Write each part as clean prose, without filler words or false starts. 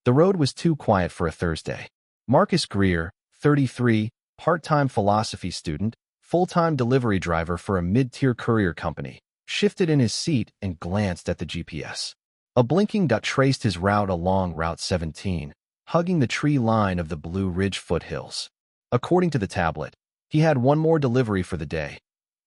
The road was too quiet for a Thursday. Marcus Greer, 33, part-time philosophy student, full-time delivery driver for a mid-tier courier company, shifted in his seat and glanced at the GPS. A blinking dot traced his route along Route 17, hugging the tree line of the Blue Ridge foothills. According to the tablet, he had one more delivery for the day.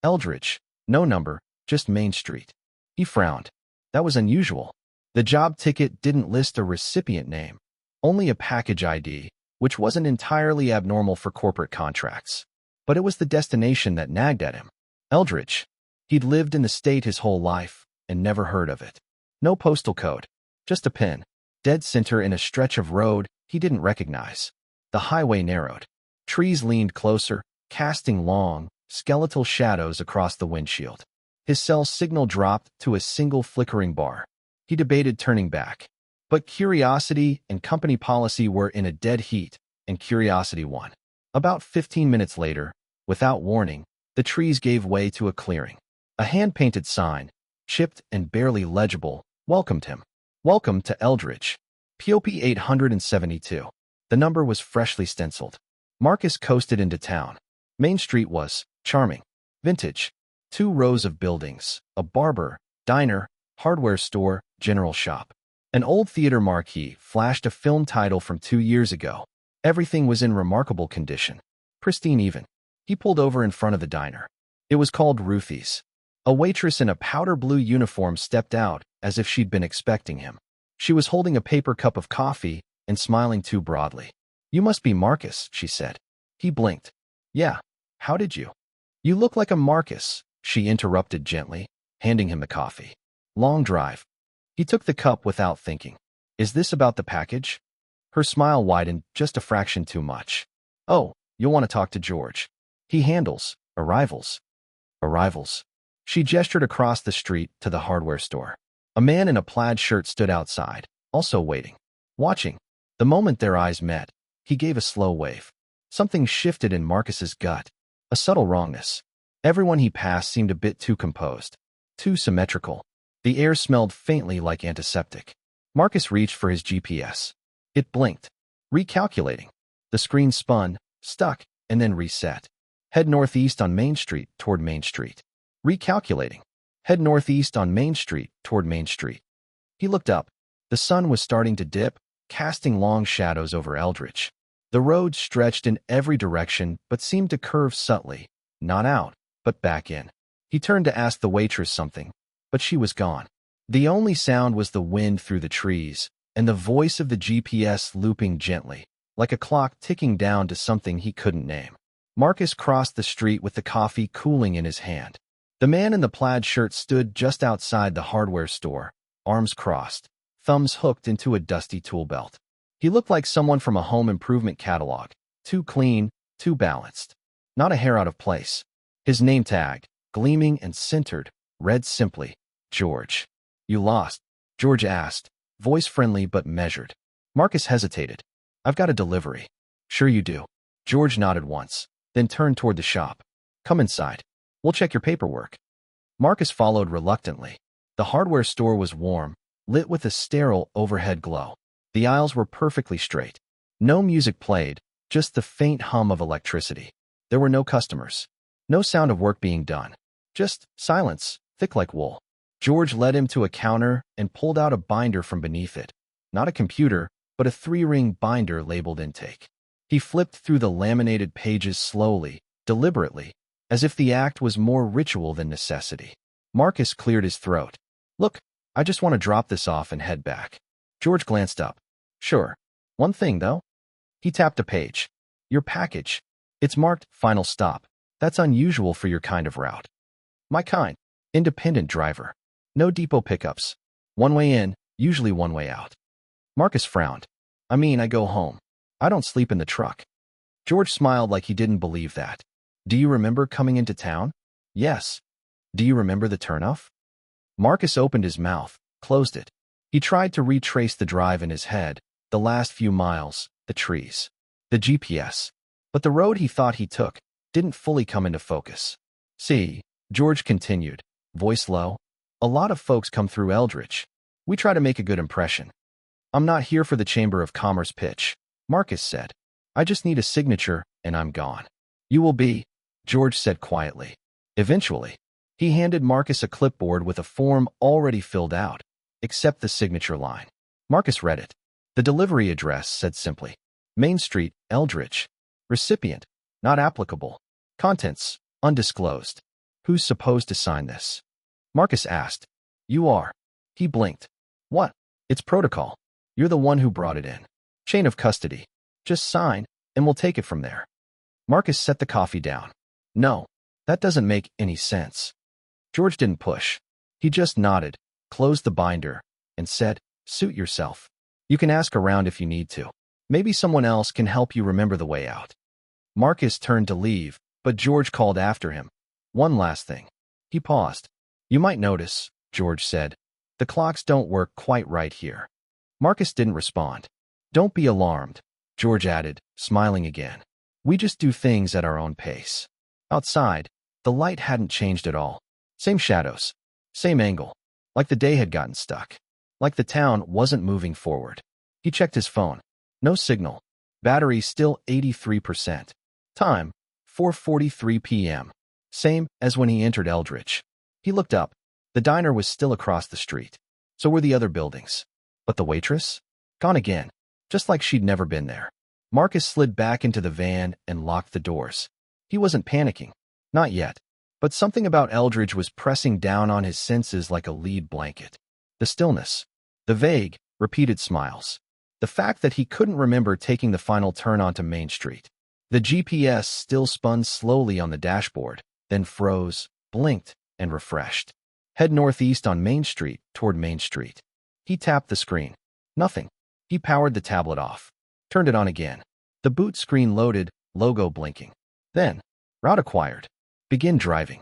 Eldridge, no number, just Main Street. He frowned. That was unusual. The job ticket didn't list a recipient name, only a package ID, which wasn't entirely abnormal for corporate contracts. But it was the destination that nagged at him. Eldridge. He'd lived in the state his whole life and never heard of it. No postal code, just a pin. Dead center in a stretch of road he didn't recognize. The highway narrowed. Trees leaned closer, casting long, skeletal shadows across the windshield. His cell signal dropped to a single flickering bar. He debated turning back. But curiosity and company policy were in a dead heat, and curiosity won. About 15 minutes later, without warning, the trees gave way to a clearing. A hand-painted sign, chipped and barely legible, welcomed him. Welcome to Eldridge. POP 872. The number was freshly stenciled. Marcus coasted into town. Main Street was charming. Vintage. 2 rows of buildings, a barber, diner, hardware store, general shop. An old theater marquee flashed a film title from 2 years ago. Everything was in remarkable condition. Pristine even. He pulled over in front of the diner. It was called Ruthie's. A waitress in a powder blue uniform stepped out as if she'd been expecting him. She was holding a paper cup of coffee and smiling too broadly. "You must be Marcus," she said. He blinked. "Yeah. How did you?" "You look like a Marcus," she interrupted gently, handing him the coffee. "Long drive." He took the cup without thinking. "Is this about the package?" Her smile widened just a fraction too much. "Oh, you'll want to talk to George. He handles arrivals." Arrivals. She gestured across the street to the hardware store. A man in a plaid shirt stood outside, also waiting. Watching. The moment their eyes met, he gave a slow wave. Something shifted in Marcus's gut. A subtle wrongness. Everyone he passed seemed a bit too composed. Too symmetrical. The air smelled faintly like antiseptic. Marcus reached for his GPS. It blinked. Recalculating. The screen spun, stuck, and then reset. Head northeast on Main Street toward Main Street. Recalculating. Head northeast on Main Street toward Main Street. He looked up. The sun was starting to dip, casting long shadows over Eldridge. The road stretched in every direction but seemed to curve subtly, not out, but back in. He turned to ask the waitress something, but she was gone. The only sound was the wind through the trees, and the voice of the GPS looping gently, like a clock ticking down to something he couldn't name. Marcus crossed the street with the coffee cooling in his hand. The man in the plaid shirt stood just outside the hardware store, arms crossed, thumbs hooked into a dusty tool belt. He looked like someone from a home improvement catalog, too clean, too balanced. Not a hair out of place. His name tag, gleaming and centered, read simply, George. "You lost?" George asked, voice friendly but measured. Marcus hesitated. "I've got a delivery." "Sure you do." George nodded once, then turned toward the shop. "Come inside. We'll check your paperwork." Marcus followed reluctantly. The hardware store was warm, lit with a sterile overhead glow. The aisles were perfectly straight. No music played, just the faint hum of electricity. There were no customers. No sound of work being done. Just silence, thick like wool. George led him to a counter and pulled out a binder from beneath it. Not a computer, but a 3-ring binder labeled intake. He flipped through the laminated pages slowly, deliberately, as if the act was more ritual than necessity. Marcus cleared his throat. "Look, I just want to drop this off and head back." George glanced up. "Sure. One thing, though." He tapped a page. "Your package. It's marked Final Stop. That's unusual for your kind of route." "My kind. Independent driver. No depot pickups. One way in, usually one way out." Marcus frowned. "I mean, I go home. I don't sleep in the truck." George smiled like he didn't believe that. "Do you remember coming into town?" "Yes." "Do you remember the turnoff?" Marcus opened his mouth, closed it. He tried to retrace the drive in his head, the last few miles, the trees, the GPS. But the road he thought he took didn't fully come into focus. "See," George continued, voice low, "a lot of folks come through Eldridge. We try to make a good impression." I'm not here for the Chamber of Commerce pitch, Marcus said. I just need a signature, and I'm gone. You will be, George said quietly. Eventually, he handed Marcus a clipboard with a form already filled out, except the signature line. Marcus read it. The delivery address said simply, Main Street, Eldridge. Recipient, not applicable. Contents, undisclosed. Who's supposed to sign this? Marcus asked. You are. He blinked. What? It's protocol. You're the one who brought it in. Chain of custody. Just sign, and we'll take it from there. Marcus set the coffee down. No, that doesn't make any sense. George didn't push. He just nodded, closed the binder, and said, Suit yourself. You can ask around if you need to. Maybe someone else can help you remember the way out. Marcus turned to leave, but George called after him. One last thing. He paused. You might notice, George said. The clocks don't work quite right here. Marcus didn't respond. Don't be alarmed, George added, smiling again. We just do things at our own pace. Outside, the light hadn't changed at all. Same shadows. Same angle. Like the day had gotten stuck. Like the town wasn't moving forward. He checked his phone. No signal. Battery still 83%. Time, 4:43 p.m. Same as when he entered Eldridge. He looked up. The diner was still across the street. So were the other buildings. But the waitress? Gone again. Just like she'd never been there. Marcus slid back into the van and locked the doors. He wasn't panicking. Not yet. But something about Eldridge was pressing down on his senses like a lead blanket. The stillness. The vague, repeated smiles. The fact that he couldn't remember taking the final turn onto Main Street. The GPS still spun slowly on the dashboard, then froze, blinked, and refreshed. Head northeast on Main Street toward Main Street. He tapped the screen. Nothing. He powered the tablet off. Turned it on again. The boot screen loaded, logo blinking. Then, route acquired. Begin driving.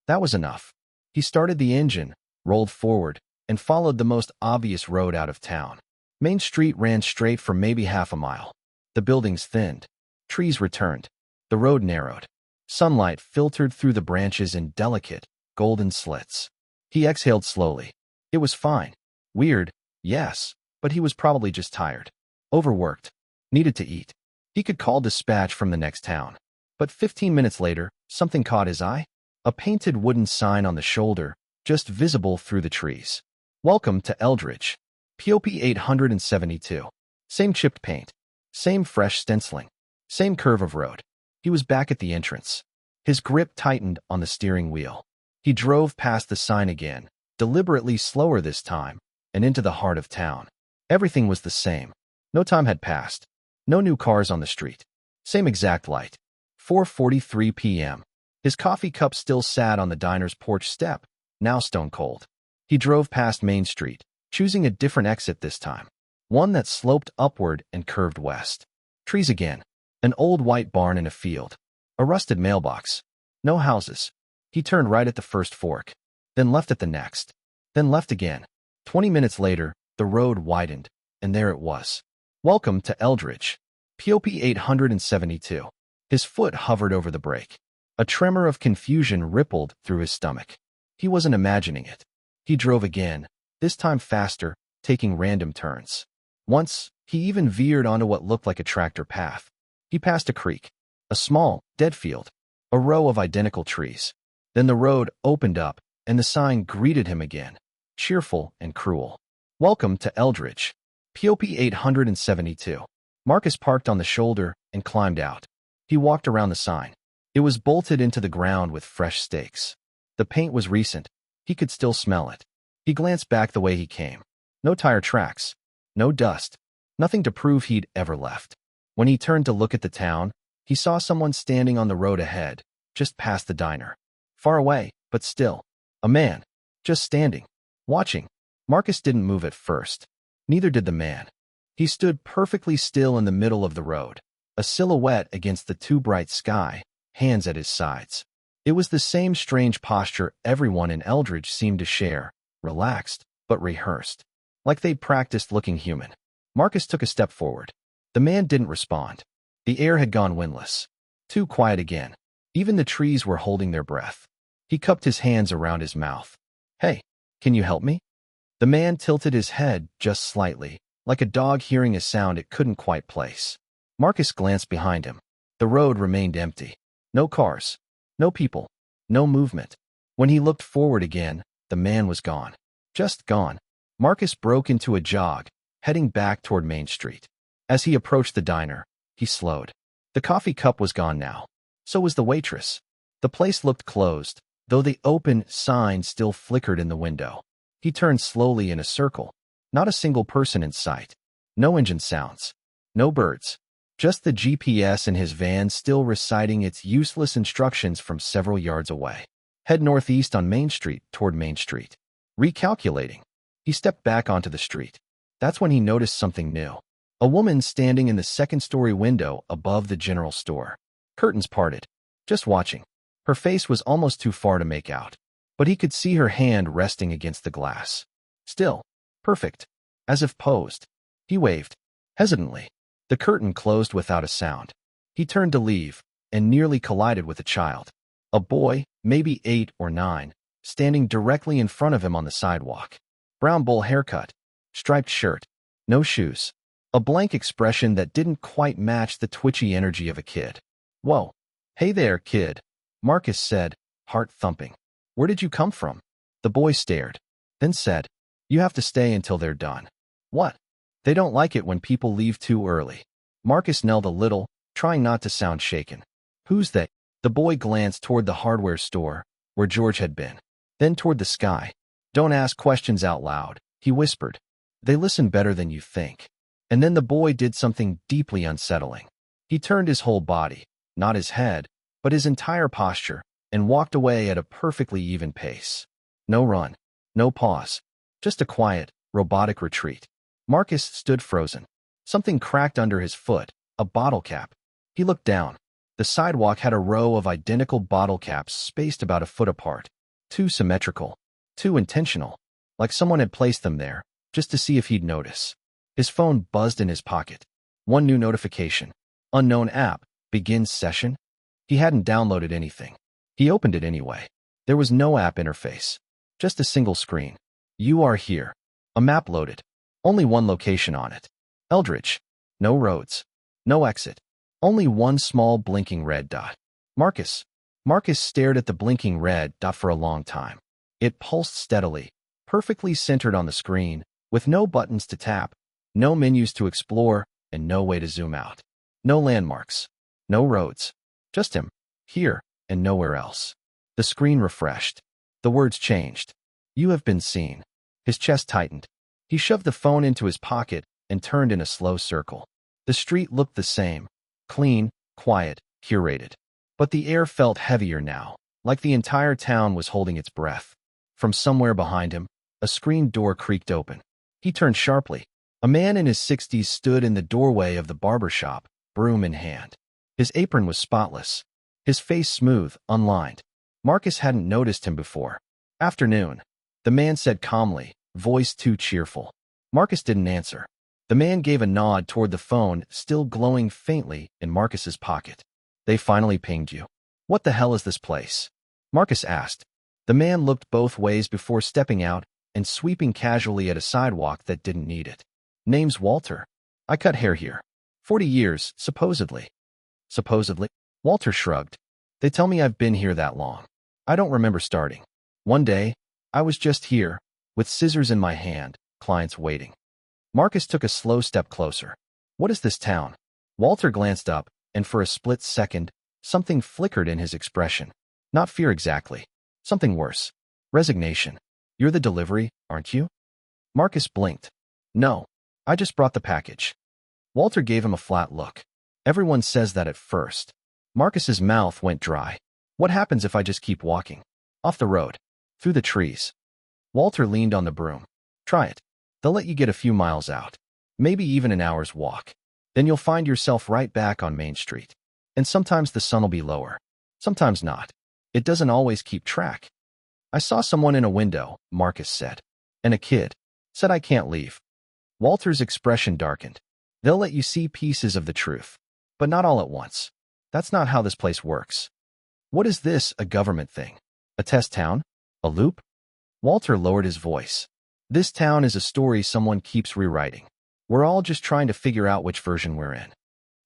That was enough. He started the engine, rolled forward, and followed the most obvious road out of town. Main Street ran straight for maybe half a mile. The buildings thinned. Trees returned. The road narrowed. Sunlight filtered through the branches in delicate, golden slits. He exhaled slowly. It was fine. Weird, yes, but he was probably just tired. Overworked. Needed to eat. He could call dispatch from the next town. But 15 minutes later, something caught his eye. A painted wooden sign on the shoulder, just visible through the trees. Welcome to Eldridge. POP 872. Same chipped paint. Same fresh stenciling. Same curve of road. He was back at the entrance. His grip tightened on the steering wheel. He drove past the sign again, deliberately slower this time, and into the heart of town. Everything was the same. No time had passed. No new cars on the street. Same exact light. 4:43 p.m. His coffee cup still sat on the diner's porch step, now stone cold. He drove past Main Street, choosing a different exit this time. One that sloped upward and curved west. Trees again. An old white barn in a field. A rusted mailbox. No houses. He turned right at the first fork. Then left at the next. Then left again. 20 minutes later, the road widened, and there it was. Welcome to Eldridge. POP 872. His foot hovered over the brake. A tremor of confusion rippled through his stomach. He wasn't imagining it. He drove again, this time faster, taking random turns. Once, he even veered onto what looked like a tractor path. He passed a creek, a small, dead field, a row of identical trees. Then the road opened up, and the sign greeted him again, cheerful and cruel. Welcome to Eldridge. POP 872. Marcus parked on the shoulder and climbed out. He walked around the sign. It was bolted into the ground with fresh stakes. The paint was recent. He could still smell it. He glanced back the way he came. No tire tracks. No dust. Nothing to prove he'd ever left. When he turned to look at the town, he saw someone standing on the road ahead, just past the diner. Far away, but still. A man. Just standing. Watching. Marcus didn't move at first. Neither did the man. He stood perfectly still in the middle of the road, a silhouette against the too bright sky, hands at his sides. It was the same strange posture everyone in Eldridge seemed to share, relaxed, but rehearsed. Like they'd practiced looking human. Marcus took a step forward. The man didn't respond. The air had gone windless. Too quiet again. Even the trees were holding their breath. He cupped his hands around his mouth. Hey, can you help me? The man tilted his head just slightly, like a dog hearing a sound it couldn't quite place. Marcus glanced behind him. The road remained empty. No cars. No people. No movement. When he looked forward again, the man was gone. Just gone. Marcus broke into a jog, heading back toward Main Street. As he approached the diner, he slowed. The coffee cup was gone now. So was the waitress. The place looked closed, though the open sign still flickered in the window. He turned slowly in a circle. Not a single person in sight. No engine sounds. No birds. Just the GPS in his van still reciting its useless instructions from several yards away. Head northeast on Main Street toward Main Street. Recalculating. He stepped back onto the street. That's when he noticed something new. A woman standing in the second-story window above the general store. Curtains parted. Just watching. Her face was almost too far to make out, but he could see her hand resting against the glass. Still. Perfect. As if posed. He waved. Hesitantly. The curtain closed without a sound. He turned to leave, and nearly collided with a child. A boy, maybe 8 or 9, standing directly in front of him on the sidewalk. Brown bowl haircut. Striped shirt. No shoes. A blank expression that didn't quite match the twitchy energy of a kid. Whoa. Hey there, kid. Marcus said, heart thumping. Where did you come from? The boy stared, then said, you have to stay until they're done. What? They don't like it when people leave too early. Marcus knelled a little, trying not to sound shaken. Who's they? The boy glanced toward the hardware store, where George had been, then toward the sky. Don't ask questions out loud, he whispered. They listen better than you think. And then the boy did something deeply unsettling. He turned his whole body, not his head, but his entire posture, and walked away at a perfectly even pace. No run, no pause, just a quiet, robotic retreat. Marcus stood frozen. Something cracked under his foot, a bottle cap. He looked down. The sidewalk had a row of identical bottle caps spaced about a foot apart. Too symmetrical, too intentional, like someone had placed them there, just to see if he'd notice. His phone buzzed in his pocket. One new notification. Unknown app, begins session. He hadn't downloaded anything. He opened it anyway. There was no app interface. Just a single screen. You are here. A map loaded. Only one location on it. Eldridge. No roads. No exit. Only one small blinking red dot. Marcus. Marcus stared at the blinking red dot for a long time. It pulsed steadily, perfectly centered on the screen, with no buttons to tap, no menus to explore, and no way to zoom out. No landmarks. No roads. Just him. Here, and nowhere else. The screen refreshed. The words changed. You have been seen. His chest tightened. He shoved the phone into his pocket and turned in a slow circle. The street looked the same. Clean, quiet, curated. But the air felt heavier now, like the entire town was holding its breath. From somewhere behind him, a screen door creaked open. He turned sharply. A man in his 60s stood in the doorway of the barber shop, broom in hand. His apron was spotless. His face smooth, unlined. Marcus hadn't noticed him before. Afternoon. The man said calmly, voice too cheerful. Marcus didn't answer. The man gave a nod toward the phone, still glowing faintly in Marcus's pocket. They finally pinged you. What the hell is this place? Marcus asked. The man looked both ways before stepping out and sweeping casually at a sidewalk that didn't need it. Name's Walter. I cut hair here. 40 years, supposedly. Supposedly? Walter shrugged. They tell me I've been here that long. I don't remember starting. One day, I was just here, with scissors in my hand, clients waiting. Marcus took a slow step closer. What is this town? Walter glanced up, and for a split second, something flickered in his expression. Not fear exactly. Something worse. Resignation. You're the delivery, aren't you? Marcus blinked. No. I just brought the package. Walter gave him a flat look. Everyone says that at first. Marcus's mouth went dry. What happens if I just keep walking? Off the road. Through the trees. Walter leaned on the broom. Try it. They'll let you get a few miles out. Maybe even an hour's walk. Then you'll find yourself right back on Main Street. And sometimes the sun will be lower. Sometimes not. It doesn't always keep track. I saw someone in a window, Marcus said. And a kid. Said I can't leave. Walter's expression darkened. They'll let you see pieces of the truth. But not all at once. That's not how this place works. What is this, a government thing? A test town? A loop? Walter lowered his voice. This town is a story someone keeps rewriting. We're all just trying to figure out which version we're in.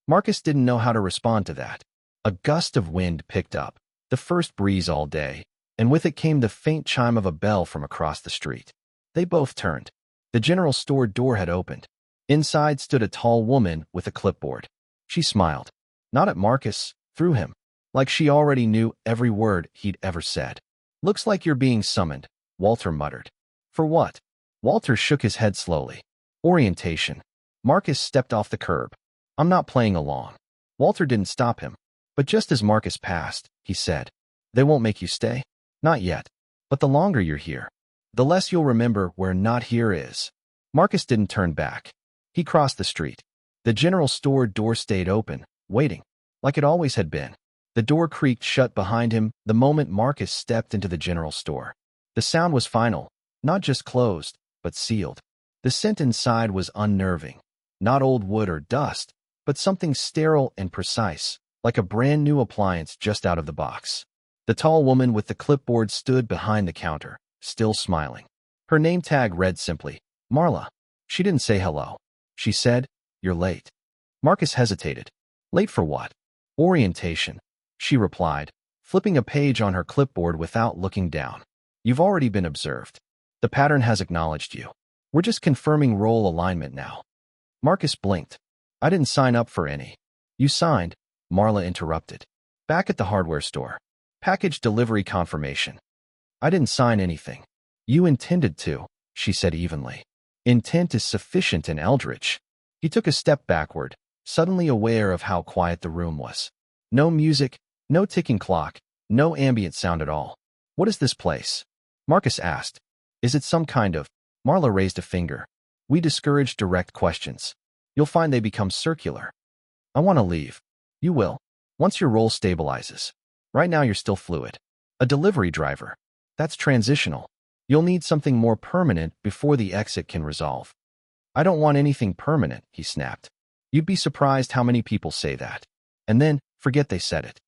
Marcus didn't know how to respond to that. A gust of wind picked up, the first breeze all day, and with it came the faint chime of a bell from across the street. They both turned. The general store door had opened. Inside stood a tall woman with a clipboard. She smiled. Not at Marcus, through him. Like she already knew every word he'd ever said. "Looks like you're being summoned," Walter muttered. "For what?" Walter shook his head slowly. "Orientation." Marcus stepped off the curb. "I'm not playing along." Walter didn't stop him. But just as Marcus passed, he said, "They won't make you stay?" "Not yet. But the longer you're here, the less you'll remember where not here is." Marcus didn't turn back. He crossed the street. The general store door stayed open, waiting, like it always had been. The door creaked shut behind him the moment Marcus stepped into the general store. The sound was final, not just closed, but sealed. The scent inside was unnerving. Not old wood or dust, but something sterile and precise, like a brand new appliance just out of the box. The tall woman with the clipboard stood behind the counter, still smiling. Her name tag read simply, Marla. She didn't say hello. She said, "You're late." Marcus hesitated. "Late for what?" "Orientation," she replied, flipping a page on her clipboard without looking down. "You've already been observed. The pattern has acknowledged you. We're just confirming role alignment now." Marcus blinked. "I didn't sign up for any." "You signed," Marla interrupted. "Back at the hardware store. Package delivery confirmation." "I didn't sign anything." "You intended to," she said evenly. "Intent is sufficient in Eldridge." He took a step backward, suddenly aware of how quiet the room was. No music, no ticking clock, no ambient sound at all. "What is this place?" Marcus asked. "Is it some kind of—" Marla raised a finger. "We discourage direct questions. You'll find they become circular." "I want to leave." "You will, once your role stabilizes. Right now you're still fluid. A delivery driver. That's transitional. You'll need something more permanent before the exit can resolve." "I don't want anything permanent," he snapped. "You'd be surprised how many people say that. And then, forget they said it."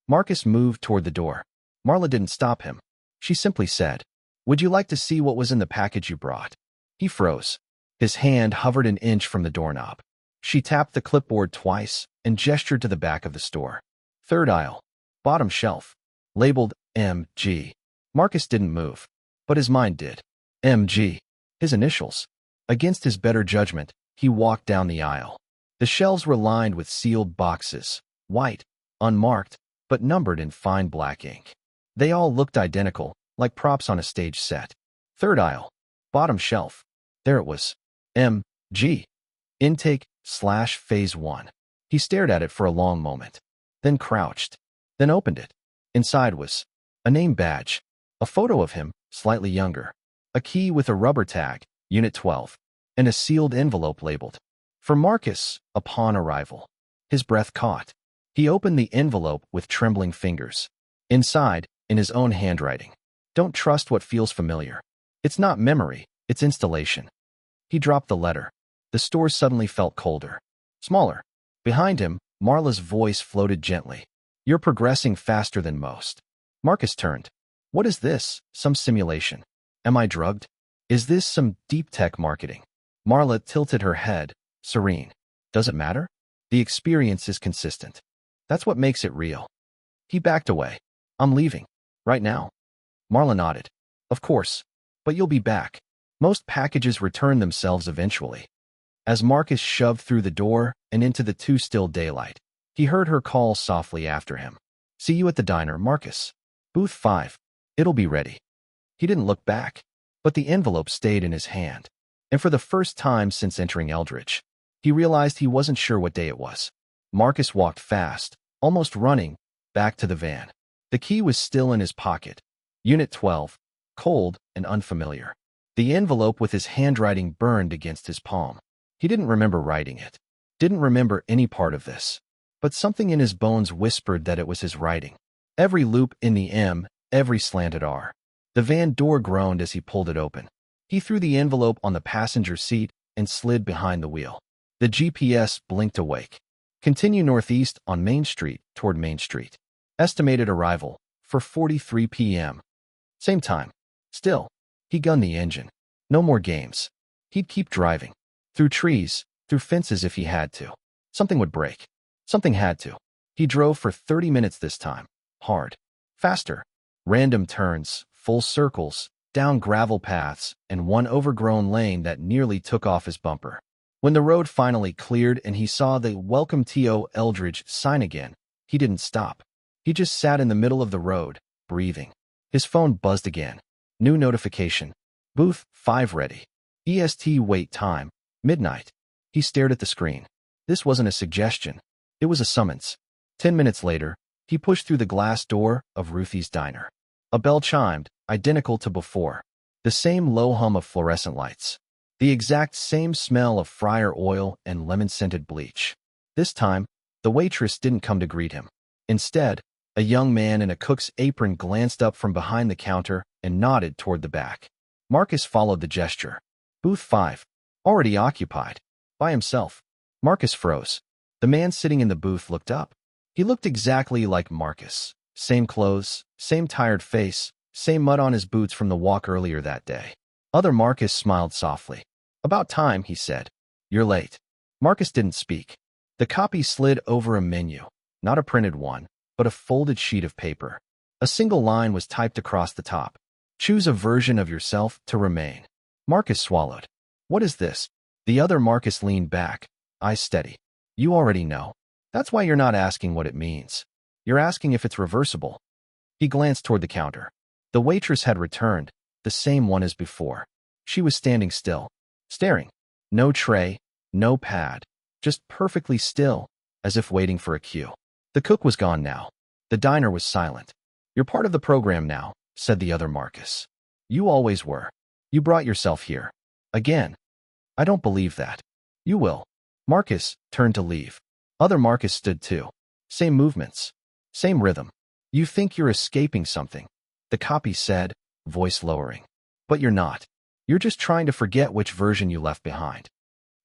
Marcus moved toward the door. Marla didn't stop him. She simply said, "Would you like to see what was in the package you brought?" He froze. His hand hovered an inch from the doorknob. She tapped the clipboard twice and gestured to the back of the store. "Third aisle. Bottom shelf. Labeled M.G." Marcus didn't move, but his mind did. M.G. His initials. Against his better judgment, he walked down the aisle. The shelves were lined with sealed boxes, white, unmarked, but numbered in fine black ink. They all looked identical, like props on a stage set. Third aisle. Bottom shelf. There it was. M.G. Intake/Phase 1. He stared at it for a long moment, then crouched, then opened it. Inside was a name badge, a photo of him, slightly younger, a key with a rubber tag, Unit 12, and a sealed envelope labeled, "For Marcus, upon arrival." His breath caught. He opened the envelope with trembling fingers. Inside, in his own handwriting, "Don't trust what feels familiar. It's not memory, it's installation." He dropped the letter. The store suddenly felt colder, smaller. Behind him, Marla's voice floated gently. "You're progressing faster than most." Marcus turned. "What is this? Some simulation? Am I drugged? Is this some deep tech marketing?" Marla tilted her head, serene. "Does it matter? The experience is consistent. That's what makes it real." He backed away. "I'm leaving. Right now." Marla nodded. "Of course. But you'll be back. Most packages return themselves eventually." As Marcus shoved through the door and into the too-still daylight, he heard her call softly after him. "See you at the diner, Marcus. Booth 5. It'll be ready." He didn't look back, but the envelope stayed in his hand. And for the first time since entering Eldridge, he realized he wasn't sure what day it was. Marcus walked fast, almost running, back to the van. The key was still in his pocket. Unit 12, cold and unfamiliar. The envelope with his handwriting burned against his palm. He didn't remember writing it. Didn't remember any part of this. But something in his bones whispered that it was his writing. Every loop in the M, every slanted R. The van door groaned as he pulled it open. He threw the envelope on the passenger seat and slid behind the wheel. The GPS blinked awake. "Continue northeast on Main Street toward Main Street. Estimated arrival for 4:43 p.m. Same time." Still, he gunned the engine. No more games. He'd keep driving. Through trees, through fences if he had to. Something would break. Something had to. He drove for 30 minutes this time. Hard. Faster. Random turns, full circles, down gravel paths, and one overgrown lane that nearly took off his bumper. When the road finally cleared and he saw the "Welcome to Eldridge" sign again, he didn't stop. He just sat in the middle of the road, breathing. His phone buzzed again. New notification. Booth 5 ready. EST wait time. Midnight. He stared at the screen. This wasn't a suggestion. It was a summons. 10 minutes later, he pushed through the glass door of Ruthie's diner. A bell chimed, identical to before. The same low hum of fluorescent lights. The exact same smell of fryer oil and lemon-scented bleach. This time, the waitress didn't come to greet him. Instead, a young man in a cook's apron glanced up from behind the counter and nodded toward the back. Marcus followed the gesture. Booth 5. Already occupied. By himself. Marcus froze. The man sitting in the booth looked up. He looked exactly like Marcus. Same clothes, same tired face, same mud on his boots from the walk earlier that day. Other Marcus smiled softly. About time, he said. You're late. Marcus didn't speak. The copy slid over a menu. Not a printed one, but a folded sheet of paper. A single line was typed across the top. Choose a version of yourself to remain. Marcus swallowed. What is this? The other Marcus leaned back, eyes steady. You already know. That's why you're not asking what it means. You're asking if it's reversible. He glanced toward the counter. The waitress had returned, the same one as before. She was standing still, staring. No tray, no pad, just perfectly still, as if waiting for a cue. The cook was gone now. The diner was silent. You're part of the program now, said the other Marcus. You always were. You brought yourself here. Again. I don't believe that. You will. Marcus turned to leave. Other Marcus stood too. Same movements. Same rhythm. You think you're escaping something. The copy said, voice lowering. But you're not. You're just trying to forget which version you left behind.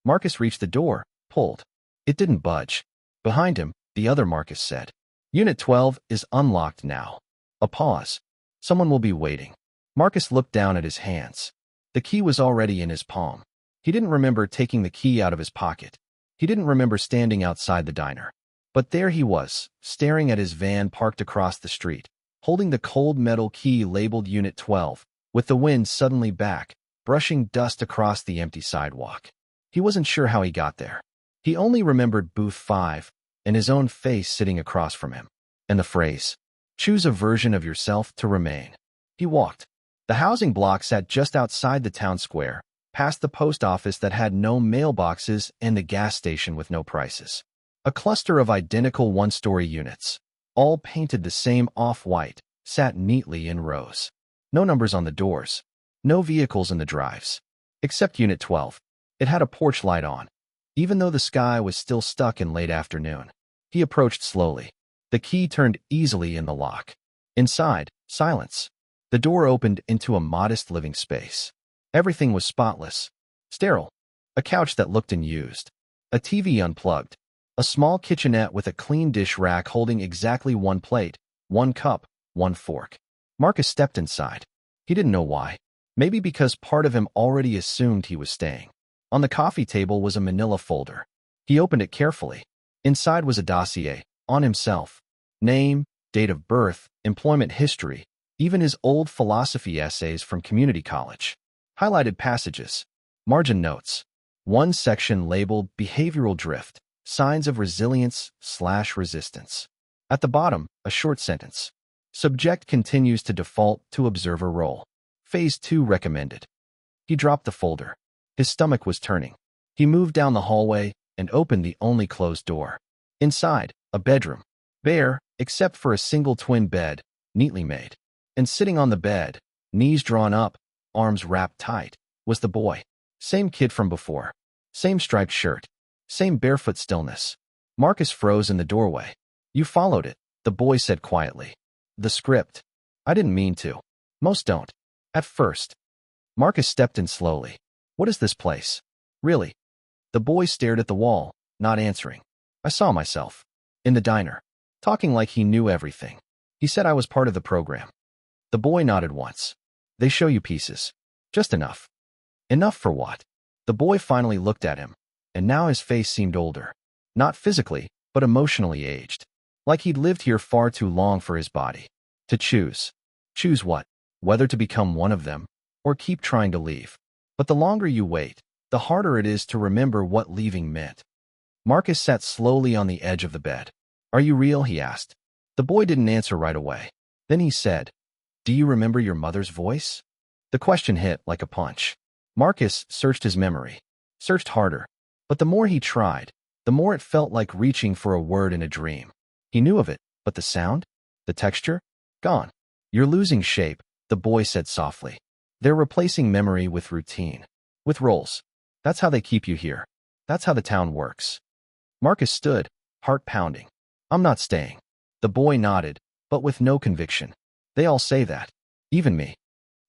Marcus reached the door, pulled. It didn't budge. Behind him, the other Marcus said, Unit 12 is unlocked now. A pause. Someone will be waiting. Marcus looked down at his hands. The key was already in his palm. He didn't remember taking the key out of his pocket. He didn't remember standing outside the diner. But there he was, staring at his van parked across the street, holding the cold metal key labeled Unit 12, with the wind suddenly back, brushing dust across the empty sidewalk. He wasn't sure how he got there. He only remembered Booth 5 and his own face sitting across from him, and the phrase, choose a version of yourself to remain. He walked. The housing block sat just outside the town square, past the post office that had no mailboxes and the gas station with no prices. A cluster of identical one-story units, all painted the same off-white, sat neatly in rows. No numbers on the doors. No vehicles in the drives. Except Unit 12. It had a porch light on. Even though the sky was still stuck in late afternoon. He approached slowly. The key turned easily in the lock. Inside, silence. The door opened into a modest living space. Everything was spotless. Sterile. A couch that looked unused. A TV unplugged. A small kitchenette with a clean dish rack holding exactly one plate, one cup, one fork. Marcus stepped inside. He didn't know why. Maybe because part of him already assumed he was staying. On the coffee table was a manila folder. He opened it carefully. Inside was a dossier, on himself. Name, date of birth, employment history, even his old philosophy essays from community college. Highlighted passages. Margin notes. One section labeled Behavioral Drift, Signs of Resilience/Resistance. At the bottom, a short sentence. Subject continues to default to observer role. Phase 2 recommended. He dropped the folder. His stomach was turning. He moved down the hallway and opened the only closed door. Inside, a bedroom. Bare, except for a single twin bed, neatly made. And sitting on the bed, knees drawn up, arms wrapped tight, was the boy. Same kid from before. Same striped shirt. Same barefoot stillness. Marcus froze in the doorway. You followed it, the boy said quietly. The script. I didn't mean to. Most don't. At first. Marcus stepped in slowly. What is this place? Really? The boy stared at the wall, not answering. I saw myself. In the diner. Talking like he knew everything. He said I was part of the program. The boy nodded once. They show you pieces. Just enough. Enough for what? The boy finally looked at him, and now his face seemed older. Not physically, but emotionally aged. Like he'd lived here far too long for his body to choose. Choose what? Whether to become one of them, or keep trying to leave. But the longer you wait, the harder it is to remember what leaving meant. Marcus sat slowly on the edge of the bed. "Are you real?" he asked. The boy didn't answer right away. Then he said, "Do you remember your mother's voice?" The question hit like a punch. Marcus searched his memory, searched harder, but the more he tried, the more it felt like reaching for a word in a dream. He knew of it, but the sound? The texture? Gone. "You're losing shape," the boy said softly. "They're replacing memory with routine, with roles. That's how they keep you here. That's how the town works." Marcus stood, heart pounding. "I'm not staying." The boy nodded, but with no conviction. "They all say that. Even me."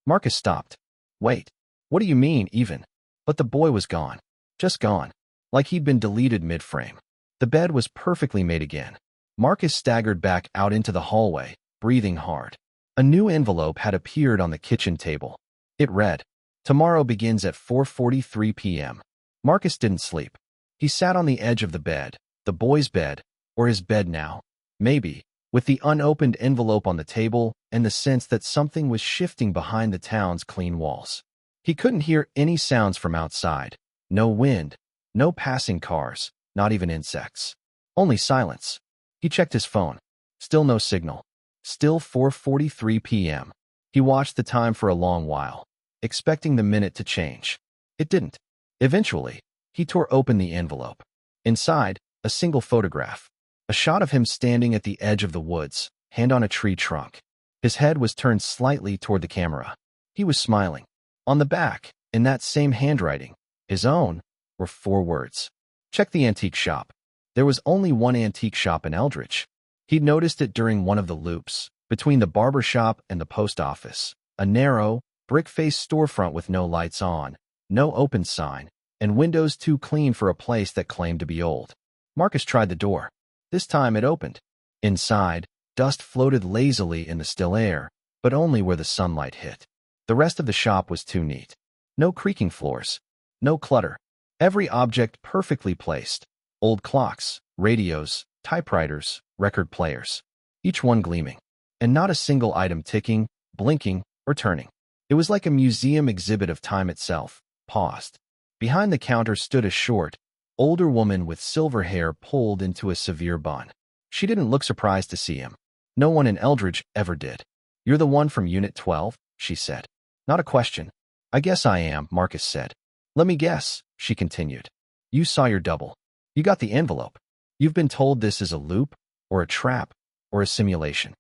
Marcus stopped. "Wait. What do you mean, even?" But the boy was gone. Just gone. Like he'd been deleted mid-frame. The bed was perfectly made again. Marcus staggered back out into the hallway, breathing hard. A new envelope had appeared on the kitchen table. It read, "Tomorrow begins at 4:43 p.m. Marcus didn't sleep. He sat on the edge of the bed, the boy's bed, or his bed now, maybe, with the unopened envelope on the table and the sense that something was shifting behind the town's clean walls. He couldn't hear any sounds from outside. No wind, no passing cars, not even insects. Only silence. He checked his phone. Still no signal. Still 4:43 p.m. He watched the time for a long while, expecting the minute to change. It didn't. Eventually, he tore open the envelope. Inside, a single photograph. A shot of him standing at the edge of the woods, hand on a tree trunk. His head was turned slightly toward the camera. He was smiling. On the back, in that same handwriting, his own, were 4 words. "Check the antique shop." There was only one antique shop in Eldridge. He'd noticed it during one of the loops, between the barber shop and the post office. A narrow, brick-faced storefront with no lights on, no open sign, and windows too clean for a place that claimed to be old. Marcus tried the door. This time it opened. Inside, dust floated lazily in the still air, but only where the sunlight hit. The rest of the shop was too neat. No creaking floors. No clutter. Every object perfectly placed. Old clocks, radios, typewriters, record players. Each one gleaming. And not a single item ticking, blinking, or turning. It was like a museum exhibit of time itself, paused. Behind the counter stood a short, older woman with silver hair pulled into a severe bun. She didn't look surprised to see him. No one in Eldridge ever did. "You're the one from Unit 12, she said. Not a question. "I guess I am," Marcus said. "Let me guess," she continued. "You saw your double. You got the envelope. You've been told this is a loop, or a trap, or a simulation."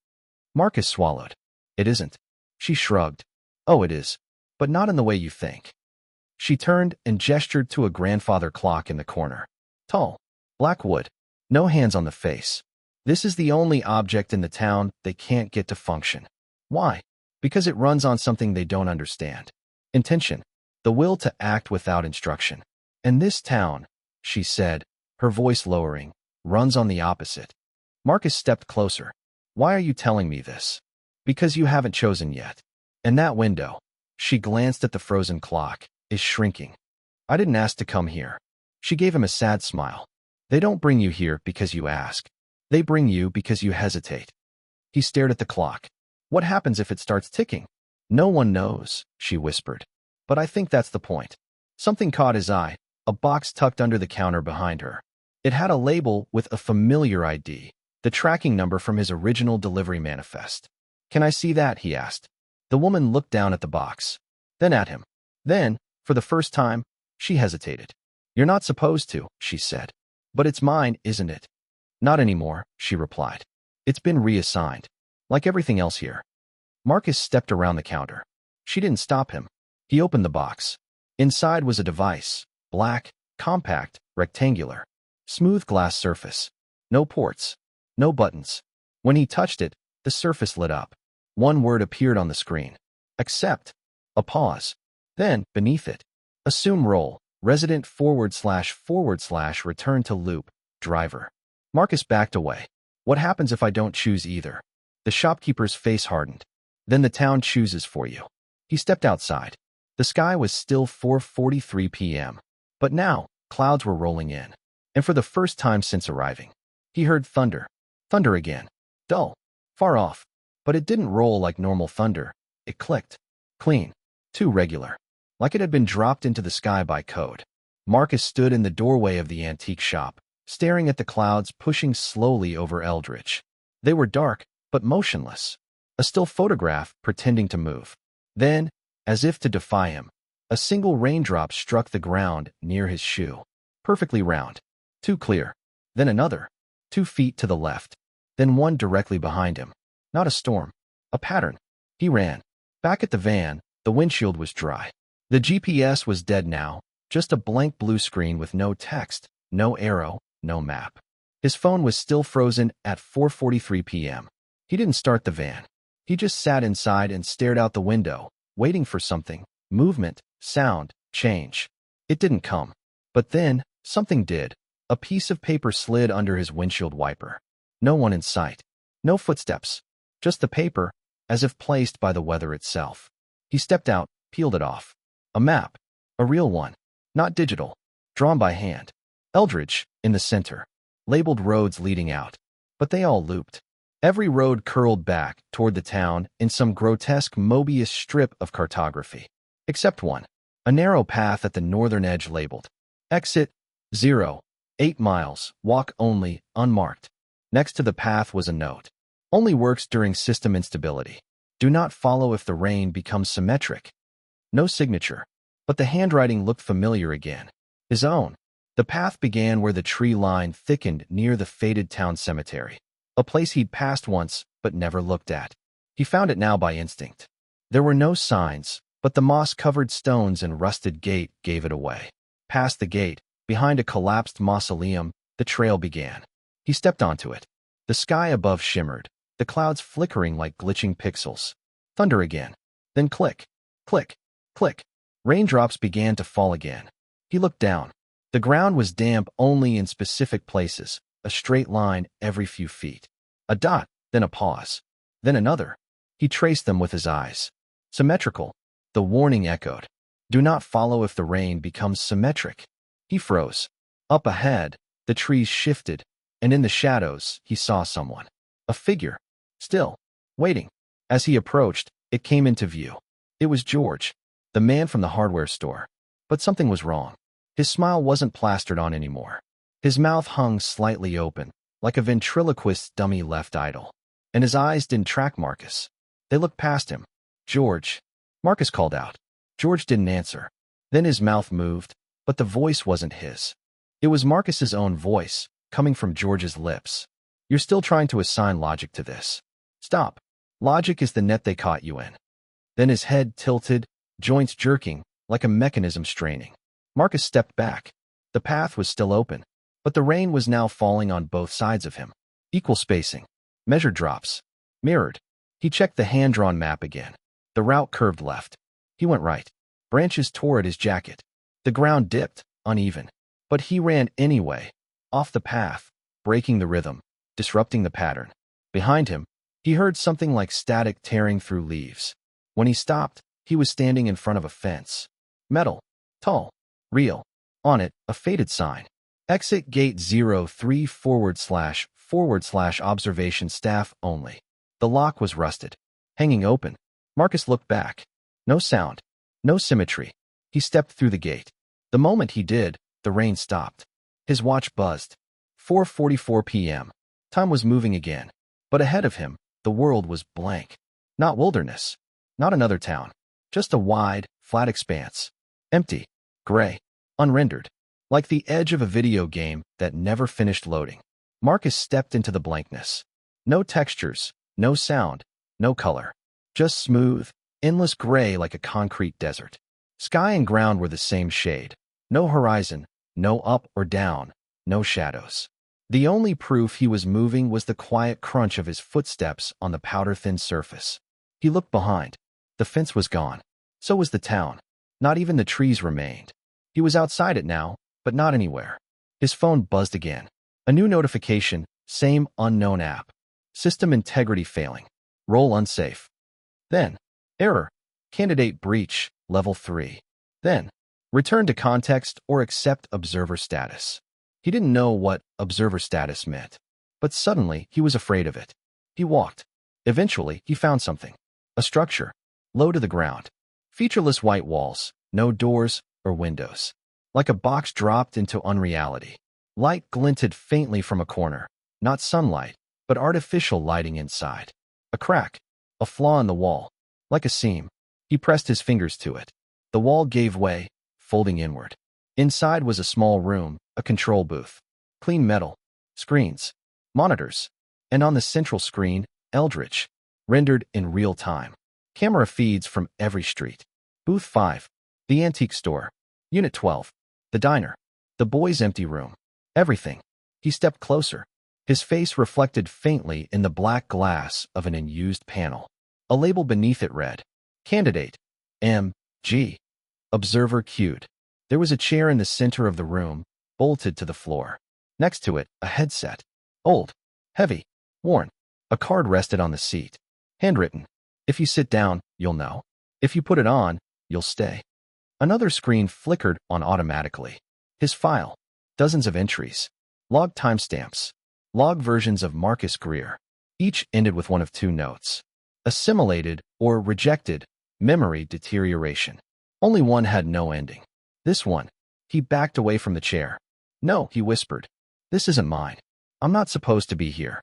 Marcus swallowed. "It isn't." She shrugged. "Oh, it is. But not in the way you think." She turned and gestured to a grandfather clock in the corner. Tall. Black wood. No hands on the face. "This is the only object in the town they can't get to function." Why? Because it runs on something they don't understand. Intention. The will to act without instruction. "And this town," she said, her voice lowering, "runs on the opposite." Marcus stepped closer. "Why are you telling me this?" "Because you haven't chosen yet. And that window," she glanced at the frozen clock, "is shrinking." "I didn't ask to come here." She gave him a sad smile. "They don't bring you here because you ask. They bring you because you hesitate." He stared at the clock. "What happens if it starts ticking?" "No one knows," she whispered. "But I think that's the point." Something caught his eye, a box tucked under the counter behind her. It had a label with a familiar ID, the tracking number from his original delivery manifest. "Can I see that?" he asked. The woman looked down at the box, then at him. Then, for the first time, she hesitated. "You're not supposed to," she said. "But it's mine, isn't it?" "Not anymore," she replied. "It's been reassigned. Like everything else here." Marcus stepped around the counter. She didn't stop him. He opened the box. Inside was a device, black, compact, rectangular. Smooth glass surface. No ports. No buttons. When he touched it, the surface lit up. One word appeared on the screen. "Accept." A pause. Then, beneath it, "Assume role, resident // return to loop, driver." Marcus backed away. "What happens if I don't choose either?" The shopkeeper's face hardened. "Then the town chooses for you." He stepped outside. The sky was still 4:43 p.m. But now, clouds were rolling in. And for the first time since arriving, he heard thunder. Thunder again. Dull. Far off. But it didn't roll like normal thunder. It clicked. Clean. Too regular. Like it had been dropped into the sky by code. Marcus stood in the doorway of the antique shop, staring at the clouds pushing slowly over Eldridge. They were dark, but motionless. A still photograph pretending to move. Then, as if to defy him, a single raindrop struck the ground near his shoe. Perfectly round. Too clear. Then another. 2 feet to the left. Then one directly behind him. Not a storm. A pattern. He ran. Back at the van, the windshield was dry. The GPS was dead now, just a blank blue screen with no text, no arrow, no map. His phone was still frozen at 4:43 p.m. He didn't start the van. He just sat inside and stared out the window, waiting for something, movement, sound, change. It didn't come. But then, something did. A piece of paper slid under his windshield wiper. No one in sight. No footsteps. Just the paper, as if placed by the weather itself. He stepped out, peeled it off. A map. A real one. Not digital. Drawn by hand. Eldridge, in the center. Labeled roads leading out. But they all looped. Every road curled back toward the town in some grotesque Mobius strip of cartography. Except one. A narrow path at the northern edge labeled. Exit 0. 8 miles. Walk only. Unmarked. Next to the path was a note. Only works during system instability. Do not follow if the rain becomes symmetric. No signature. But the handwriting looked familiar again. His own. The path began where the tree line thickened near the faded town cemetery. A place he'd passed once, but never looked at. He found it now by instinct. There were no signs, but the moss-covered stones and rusted gate gave it away. Past the gate, behind a collapsed mausoleum, the trail began. He stepped onto it. The sky above shimmered, the clouds flickering like glitching pixels. Thunder again. Then click, click, click. Raindrops began to fall again. He looked down. The ground was damp only in specific places, a straight line every few feet. A dot, then a pause. Then another. He traced them with his eyes. Symmetrical. The warning echoed. Do not follow if the rain becomes symmetric. He froze. Up ahead, the trees shifted, and in the shadows, he saw someone. A figure. Still. Waiting. As he approached, it came into view. It was George, the man from the hardware store. But something was wrong. His smile wasn't plastered on anymore. His mouth hung slightly open, like a ventriloquist's dummy left idle. And his eyes didn't track Marcus. They looked past him. George. Marcus called out. George didn't answer. Then his mouth moved, but the voice wasn't his. It was Marcus's own voice, coming from George's lips. You're still trying to assign logic to this. Stop. Logic is the net they caught you in. Then his head tilted, joints jerking, like a mechanism straining. Marcus stepped back. The path was still open, but the rain was now falling on both sides of him. Equal spacing. Measured drops. Mirrored. He checked the hand-drawn map again. The route curved left. He went right. Branches tore at his jacket. The ground dipped, uneven. But he ran anyway, off the path, breaking the rhythm, disrupting the pattern. Behind him, he heard something like static tearing through leaves. When he stopped, he was standing in front of a fence. Metal. Tall. Real. On it, a faded sign. Exit gate 03 / observation staff only. The lock was rusted. Hanging open. Marcus looked back. No sound. No symmetry. He stepped through the gate. The moment he did, the rain stopped. His watch buzzed. 4:44 p.m. Time was moving again. But ahead of him, the world was blank. Not wilderness. Not another town. Just a wide, flat expanse. Empty. Gray. Unrendered. Like the edge of a video game that never finished loading. Marcus stepped into the blankness. No textures, no sound, no color. Just smooth, endless gray like a concrete desert. Sky and ground were the same shade. No horizon, no up or down, no shadows. The only proof he was moving was the quiet crunch of his footsteps on the powder-thin surface. He looked behind. The fence was gone. So was the town. Not even the trees remained. He was outside it now, but not anywhere. His phone buzzed again. A new notification, same unknown app. System integrity failing. Role unsafe. Then, error. Candidate breach, level 3. Then, Return to context or accept observer status. He didn't know what observer status meant, but suddenly he was afraid of it. He walked. Eventually, he found something. A structure, low to the ground. Featureless white walls, no doors or windows. Like a box dropped into unreality. Light glinted faintly from a corner. Not sunlight, but artificial lighting inside. A crack, a flaw in the wall. Like a seam. He pressed his fingers to it. The wall gave way, folding inward. Inside was a small room, a control booth. Clean metal. Screens. Monitors. And on the central screen, Eldridge. Rendered in real time. Camera feeds from every street. Booth 5. The antique store. Unit 12. The diner. The boy's empty room. Everything. He stepped closer. His face reflected faintly in the black glass of an unused panel. A label beneath it read, Candidate. M.G. Observer queued. There was a chair in the center of the room, bolted to the floor. Next to it, a headset. Old. Heavy. Worn. A card rested on the seat. Handwritten. If you sit down, you'll know. If you put it on, you'll stay. Another screen flickered on automatically. His file. Dozens of entries. Log timestamps. Log versions of Marcus Greer. Each ended with one of two notes. Assimilated or rejected. Memory deterioration. Only one had no ending. This one. He backed away from the chair. No, he whispered. This isn't mine. I'm not supposed to be here.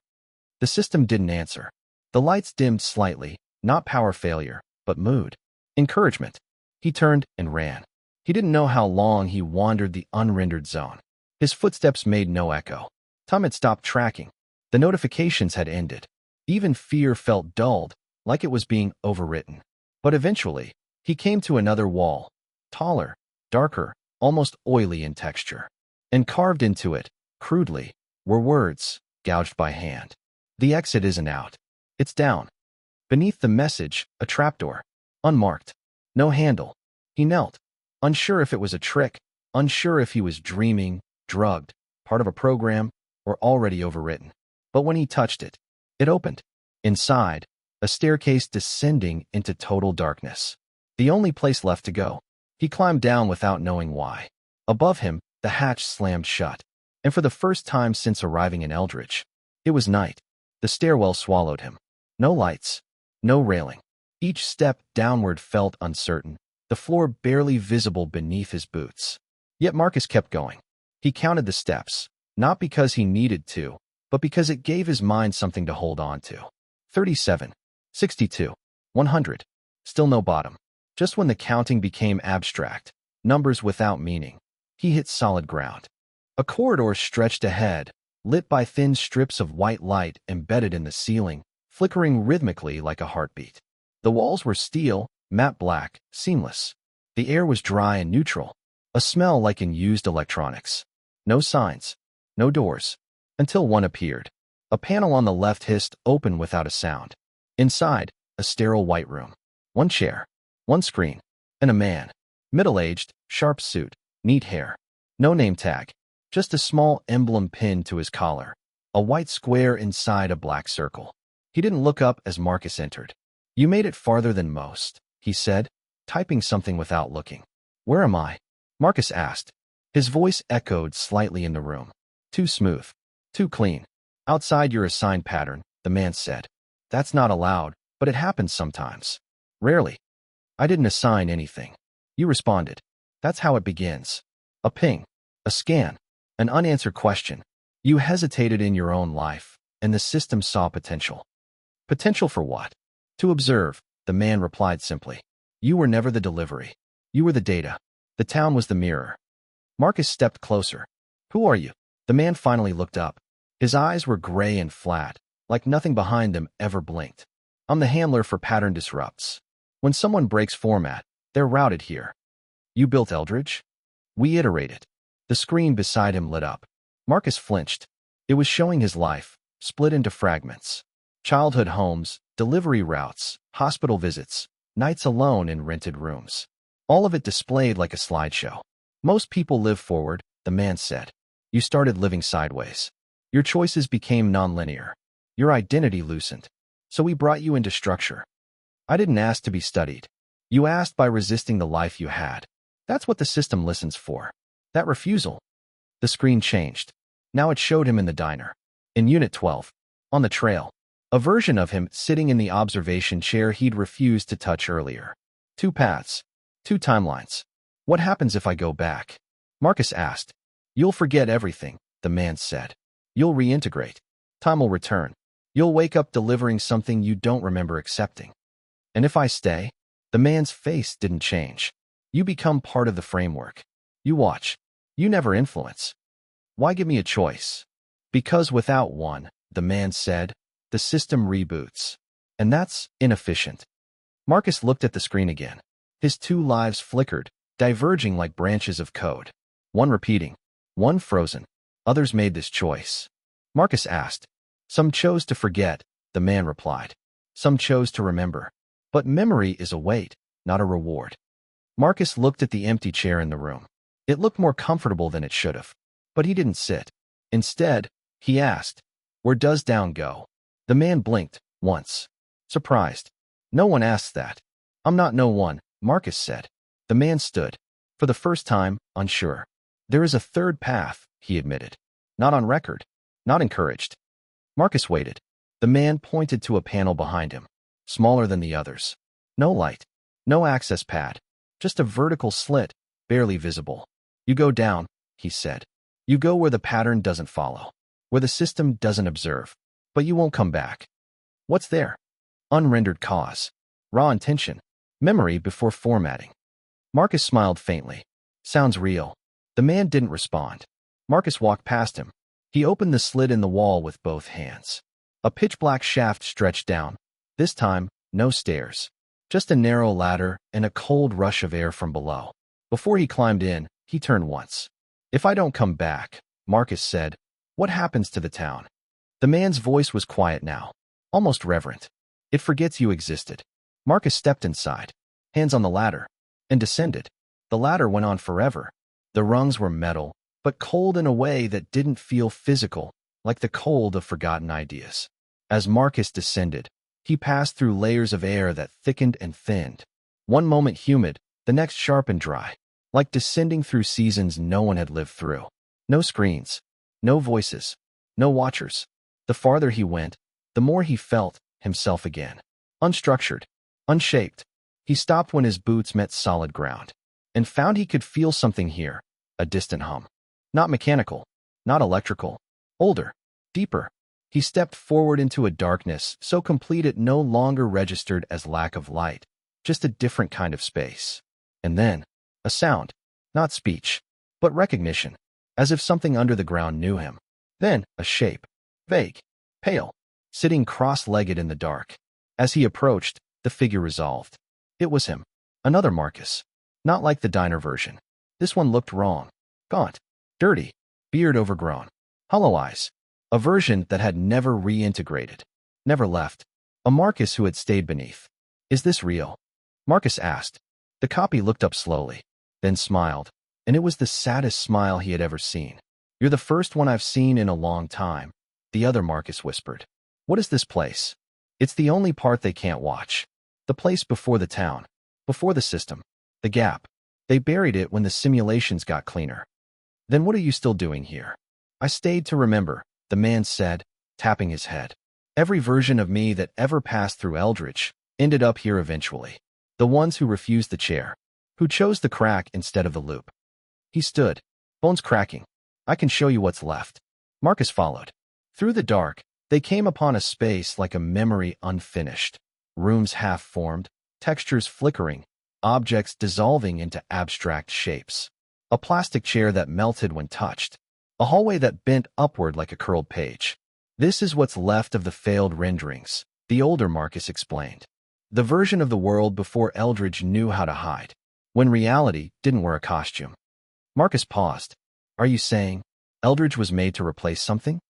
The system didn't answer. The lights dimmed slightly, not power failure, but mood. Encouragement. He turned and ran. He didn't know how long he wandered the unrendered zone. His footsteps made no echo. Time had stopped tracking. The notifications had ended. Even fear felt dulled, like it was being overwritten. But eventually, he came to another wall. Taller, darker, almost oily in texture. And carved into it, crudely, were words, gouged by hand. The exit isn't out. It's down. Beneath the message, a trapdoor. Unmarked. No handle. He knelt. Unsure if it was a trick. Unsure if he was dreaming, drugged, part of a program, or already overwritten. But when he touched it, it opened. Inside, a staircase descending into total darkness. The only place left to go. He climbed down without knowing why. Above him, the hatch slammed shut. And for the first time since arriving in Eldridge, it was night. The stairwell swallowed him. No lights. No railing. Each step downward felt uncertain, the floor barely visible beneath his boots. Yet Marcus kept going. He counted the steps, not because he needed to, but because it gave his mind something to hold on to. 37. 62. 100. Still no bottom. Just when the counting became abstract, numbers without meaning, he hit solid ground. A corridor stretched ahead, lit by thin strips of white light embedded in the ceiling, flickering rhythmically like a heartbeat. The walls were steel, matte black, seamless. The air was dry and neutral, a smell like unused electronics. No signs, no doors, until one appeared. A panel on the left hissed open without a sound. Inside, a sterile white room. One chair, one screen, and a man. Middle-aged, sharp suit, neat hair. No name tag, just a small emblem pinned to his collar. A white square inside a black circle. He didn't look up as Marcus entered. You made it farther than most, he said, typing something without looking. Where am I? Marcus asked. His voice echoed slightly in the room. Too smooth. Too clean. Outside your assigned pattern, the man said. That's not allowed, but it happens sometimes. Rarely. I didn't assign anything. You responded. That's how it begins. A ping. A scan. An unanswered question. You hesitated in your own life, and the system saw potential. Potential for what? To observe, the man replied simply. You were never the delivery. You were the data. The town was the mirror. Marcus stepped closer. Who are you? The man finally looked up. His eyes were gray and flat, like nothing behind them ever blinked. I'm the handler for pattern disrupts. When someone breaks format, they're routed here. You built Eldridge? We iterated. The screen beside him lit up. Marcus flinched. It was showing his life, split into fragments. Childhood homes, delivery routes, hospital visits, nights alone in rented rooms. All of it displayed like a slideshow. Most people live forward, the man said. You started living sideways. Your choices became nonlinear. Your identity loosened. So we brought you into structure. I didn't ask to be studied. You asked by resisting the life you had. That's what the system listens for. That refusal. The screen changed. Now it showed him in the diner. In Unit 12. On the trail. A version of him sitting in the observation chair he'd refused to touch earlier. 2 paths. 2 timelines. What happens if I go back? Marcus asked. You'll forget everything, the man said. You'll reintegrate. Time will return. You'll wake up delivering something you don't remember accepting. And if I stay? The man's face didn't change. You become part of the framework. You watch. You never influence. Why give me a choice? Because without one, the man said, the system reboots. And that's inefficient. Marcus looked at the screen again. His 2 lives flickered, diverging like branches of code. One repeating, one frozen. Others made this choice. Marcus asked. Some chose to forget, the man replied. Some chose to remember. But memory is a weight, not a reward. Marcus looked at the empty chair in the room. It looked more comfortable than it should have. But he didn't sit. Instead, he asked, where does down go? The man blinked, once. Surprised. No one asks that. I'm not no one, Marcus said. The man stood. For the first time, unsure. There is a third path, he admitted. Not on record. Not encouraged. Marcus waited. The man pointed to a panel behind him. Smaller than the others. No light. No access pad. Just a vertical slit, barely visible. You go down, he said. You go where the pattern doesn't follow. Where the system doesn't observe. But you won't come back. What's there? Unrendered cause. Raw intention. Memory before formatting. Marcus smiled faintly. Sounds real. The man didn't respond. Marcus walked past him. He opened the slit in the wall with both hands. A pitch-black shaft stretched down. This time, no stairs. Just a narrow ladder and a cold rush of air from below. Before he climbed in, he turned once. If I don't come back, Marcus said, what happens to the town? The man's voice was quiet now, almost reverent. It forgets you existed. Marcus stepped inside, hands on the ladder, and descended. The ladder went on forever. The rungs were metal, but cold in a way that didn't feel physical, like the cold of forgotten ideas. As Marcus descended, he passed through layers of air that thickened and thinned. One moment humid, the next sharp and dry, like descending through seasons no one had lived through. No screens, no voices, no watchers. The farther he went, the more he felt himself again. Unstructured, unshaped. He stopped when his boots met solid ground, and found he could feel something here, a distant hum. Not mechanical, not electrical, older, deeper. He stepped forward into a darkness so complete it no longer registered as lack of light, just a different kind of space. And then, a sound, not speech, but recognition, as if something under the ground knew him. Then, a shape, vague, pale, sitting cross-legged in the dark. As he approached, the figure resolved. It was him. Another Marcus. Not like the diner version. This one looked wrong. Gaunt, dirty, beard overgrown, hollow eyes. A version that had never reintegrated, never left. A Marcus who had stayed beneath. Is this real? Marcus asked. The copy looked up slowly, then smiled, and it was the saddest smile he had ever seen. You're the first one I've seen in a long time, the other Marcus whispered. What is this place? It's the only part they can't watch. The place before the town, before the system, the gap. They buried it when the simulations got cleaner. Then what are you still doing here? I stayed to remember, the man said, tapping his head. Every version of me that ever passed through Eldridge ended up here eventually. The ones who refused the chair, who chose the crack instead of the loop. He stood, bones cracking. I can show you what's left. Marcus followed. Through the dark, they came upon a space like a memory unfinished. Rooms half-formed, textures flickering, objects dissolving into abstract shapes. A plastic chair that melted when touched. A hallway that bent upward like a curled page. This is what's left of the failed renderings, the older Marcus explained. The version of the world before Eldridge knew how to hide, when reality didn't wear a costume. Marcus paused. Are you saying Eldridge was made to replace something?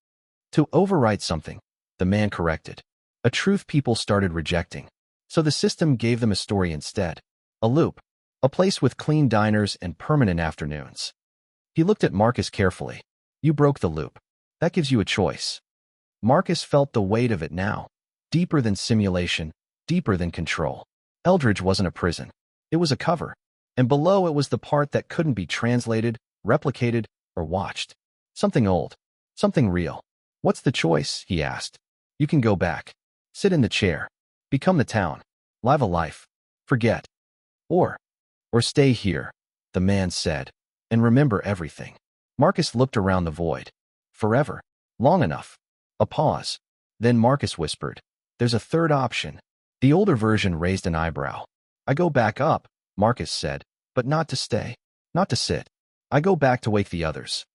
To overwrite something, the man corrected. A truth people started rejecting. So the system gave them a story instead. A loop. A place with clean diners and permanent afternoons. He looked at Marcus carefully. You broke the loop. That gives you a choice. Marcus felt the weight of it now. Deeper than simulation, deeper than control. Eldridge wasn't a prison. It was a cover. And below it was the part that couldn't be translated, replicated, or watched. Something old. Something real. What's the choice? He asked. You can go back. Sit in the chair. Become the town. Live a life. Forget. Or stay here, the man said, and remember everything. Marcus looked around the void. Forever. Long enough. A pause. Then Marcus whispered, there's a third option. The older version raised an eyebrow. I go back up, Marcus said, but not to stay. Not to sit. I go back to wake the others.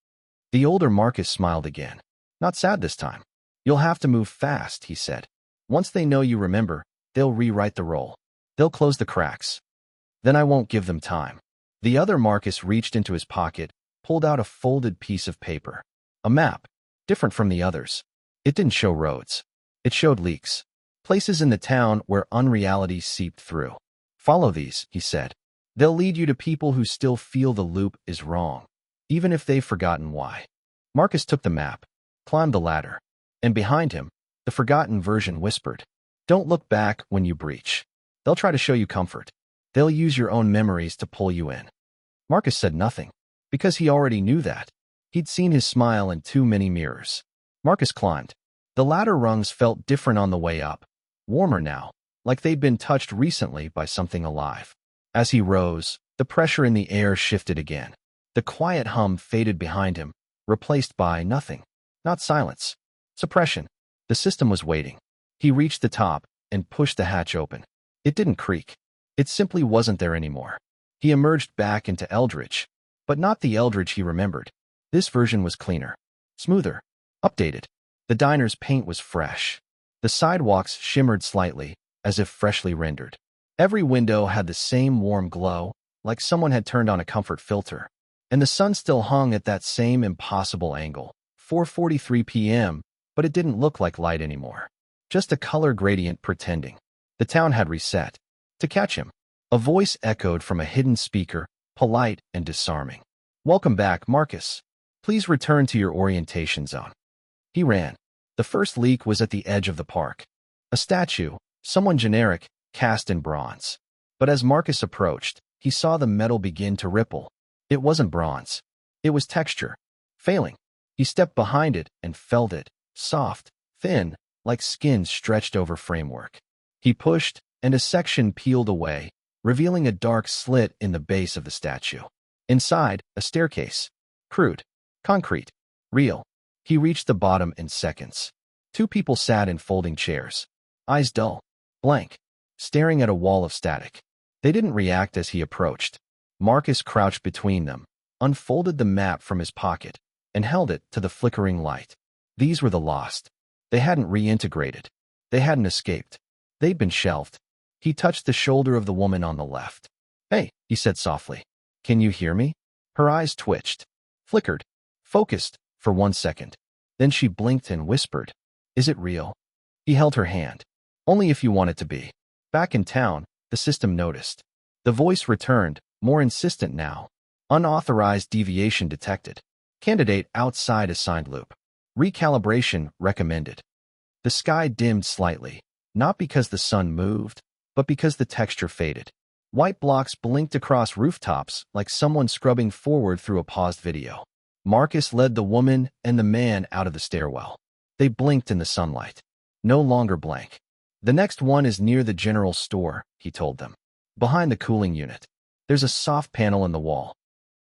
The older Marcus smiled again. Not sad this time. You'll have to move fast, he said. Once they know you remember, they'll rewrite the role. They'll close the cracks. Then I won't give them time. The other Marcus reached into his pocket, pulled out a folded piece of paper. A map, different from the others. It didn't show roads. It showed leaks. Places in the town where unreality seeped through. Follow these, he said. They'll lead you to people who still feel the loop is wrong, even if they've forgotten why. Marcus took the map, climbed the ladder, and behind him, the forgotten version whispered, don't look back when you breach. They'll try to show you comfort. They'll use your own memories to pull you in. Marcus said nothing, because he already knew that. He'd seen his smile in too many mirrors. Marcus climbed. The ladder rungs felt different on the way up, warmer now, like they'd been touched recently by something alive. As he rose, the pressure in the air shifted again. The quiet hum faded behind him, replaced by nothing. Not silence. Suppression. The system was waiting. He reached the top and pushed the hatch open. It didn't creak. It simply wasn't there anymore. He emerged back into Eldridge, but not the Eldridge he remembered. This version was cleaner, smoother, updated. The diner's paint was fresh. The sidewalks shimmered slightly, as if freshly rendered. Every window had the same warm glow, like someone had turned on a comfort filter. And the sun still hung at that same impossible angle, 4:43 p.m., but it didn't look like light anymore. Just a color gradient pretending. The town had reset. To catch him, a voice echoed from a hidden speaker, polite and disarming. Welcome back, Marcus. Please return to your orientation zone. He ran. The first leak was at the edge of the park. A statue, someone generic, cast in bronze. But as Marcus approached, he saw the metal begin to ripple. It wasn't bronze. It was texture. Failing. He stepped behind it and felt it, soft, thin, like skin stretched over framework. He pushed, and a section peeled away, revealing a dark slit in the base of the statue. Inside, a staircase. Crude. Concrete. Real. He reached the bottom in seconds. Two people sat in folding chairs. Eyes dull. Blank. Staring at a wall of static. They didn't react as he approached. Marcus crouched between them, unfolded the map from his pocket, and held it to the flickering light. These were the lost. They hadn't reintegrated. They hadn't escaped. They'd been shelved. He touched the shoulder of the woman on the left. Hey, he said softly. Can you hear me? Her eyes twitched, flickered, focused for 1 second. Then she blinked and whispered, is it real? He held her hand. Only if you want it to be. Back in town, the system noticed. The voice returned, more insistent now. Unauthorized deviation detected. Candidate outside assigned loop. Recalibration recommended. The sky dimmed slightly, not because the sun moved, but because the texture faded. White blocks blinked across rooftops like someone scrubbing forward through a paused video. Marcus led the woman and the man out of the stairwell. They blinked in the sunlight. No longer blank. The next one is near the general store, he told them. Behind the cooling unit. There's a soft panel in the wall.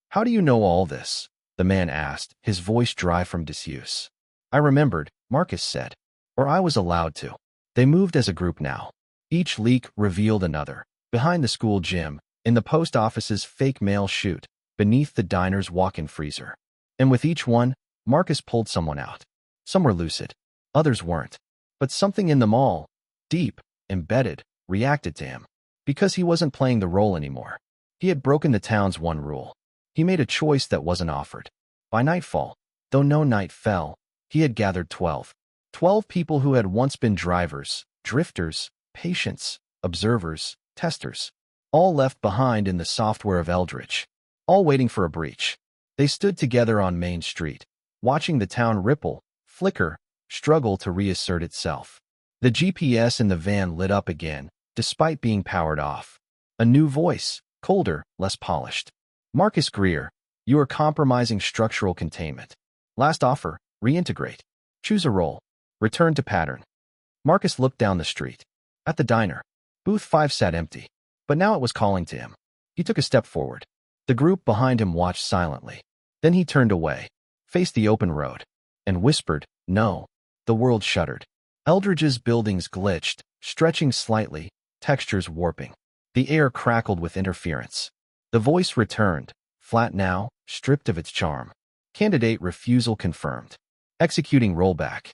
How do you know all this? The man asked, his voice dry from disuse. I remembered, Marcus said. Or I was allowed to. They moved as a group now. Each leak revealed another. Behind the school gym, in the post office's fake mail chute, beneath the diner's walk-in freezer. And with each one, Marcus pulled someone out. Some were lucid. Others weren't. But something in them all, deep, embedded, reacted to him. Because he wasn't playing the role anymore. He had broken the town's one rule. He made a choice that wasn't offered. By nightfall, though no night fell, he had gathered 12. 12 people who had once been drivers, drifters, patients, observers, testers. All left behind in the software of Eldridge. All waiting for a breach. They stood together on Main Street, watching the town ripple, flicker, struggle to reassert itself. The GPS in the van lit up again, despite being powered off. A new voice, colder, less polished. Marcus Greer, you are compromising structural containment. Last offer, reintegrate. Choose a role. Return to pattern. Marcus looked down the street. At the diner, booth 5 sat empty, but now it was calling to him. He took a step forward. The group behind him watched silently. Then he turned away, faced the open road, and whispered, "No." The world shuddered. Eldridge's buildings glitched, stretching slightly, textures warping. The air crackled with interference. The voice returned, flat now, stripped of its charm. Candidate refusal confirmed. Executing rollback.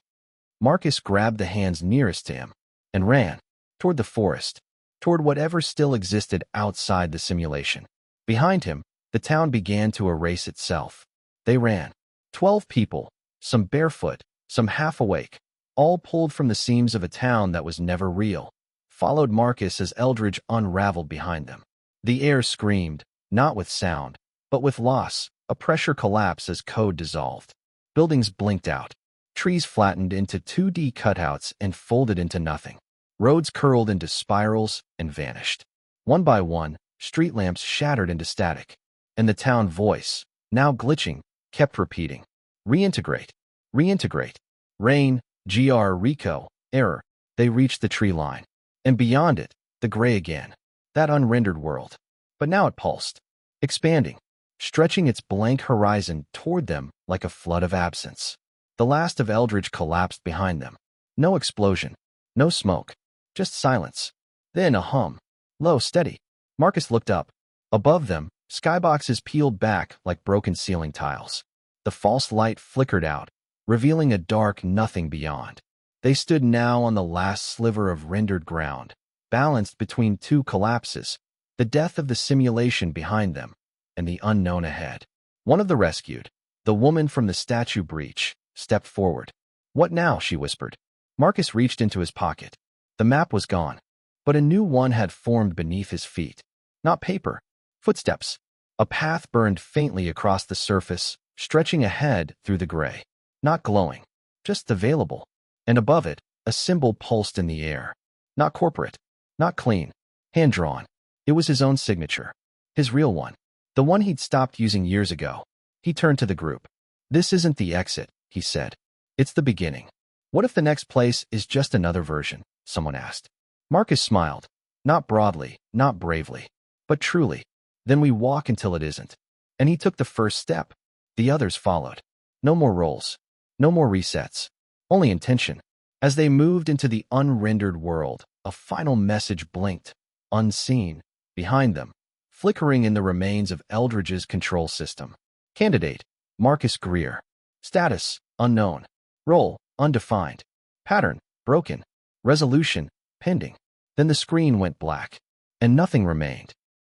Marcus grabbed the hands nearest to him and ran toward the forest, toward whatever still existed outside the simulation. Behind him, the town began to erase itself. They ran. 12 people, some barefoot, some half awake, all pulled from the seams of a town that was never real, followed Marcus as Eldridge unraveled behind them. The air screamed, not with sound, but with loss, a pressure collapse as code dissolved. Buildings blinked out. Trees flattened into 2D cutouts and folded into nothing. Roads curled into spirals and vanished. One by one, street lamps shattered into static. And the town voice, now glitching, kept repeating, "Reintegrate. Reintegrate. Rain, GR Rico, error." They reached the tree line. And beyond it, the gray again. That unrendered world. But now it pulsed, expanding, stretching its blank horizon toward them like a flood of absence. The last of Eldridge collapsed behind them. No explosion, no smoke, just silence. Then a hum. Low, steady. Marcus looked up. Above them, skyboxes peeled back like broken ceiling tiles. The false light flickered out, revealing a dark nothing beyond. They stood now on the last sliver of rendered ground, balanced between two collapses, the death of the simulation behind them and the unknown ahead. One of the rescued, the woman from the statue breach, stepped forward. "What now?" she whispered. Marcus reached into his pocket. The map was gone, but a new one had formed beneath his feet. Not paper, footsteps. A path burned faintly across the surface, stretching ahead through the gray. Not glowing, just available. And above it, a symbol pulsed in the air. Not corporate, not clean, hand-drawn. It was his own signature. His real one. The one he'd stopped using years ago. He turned to the group. "This isn't the exit," he said. "It's the beginning." "What if the next place is just another version?" someone asked. Marcus smiled. Not broadly, not bravely, but truly. "Then we walk until it isn't." And he took the first step. The others followed. No more roles. No more resets. Only intention. As they moved into the unrendered world, a final message blinked, unseen, behind them, flickering in the remains of Eldridge's control system. Candidate, Marcus Greer. Status, unknown. Role, undefined. Pattern, broken. Resolution, pending. Then the screen went black, and nothing remained.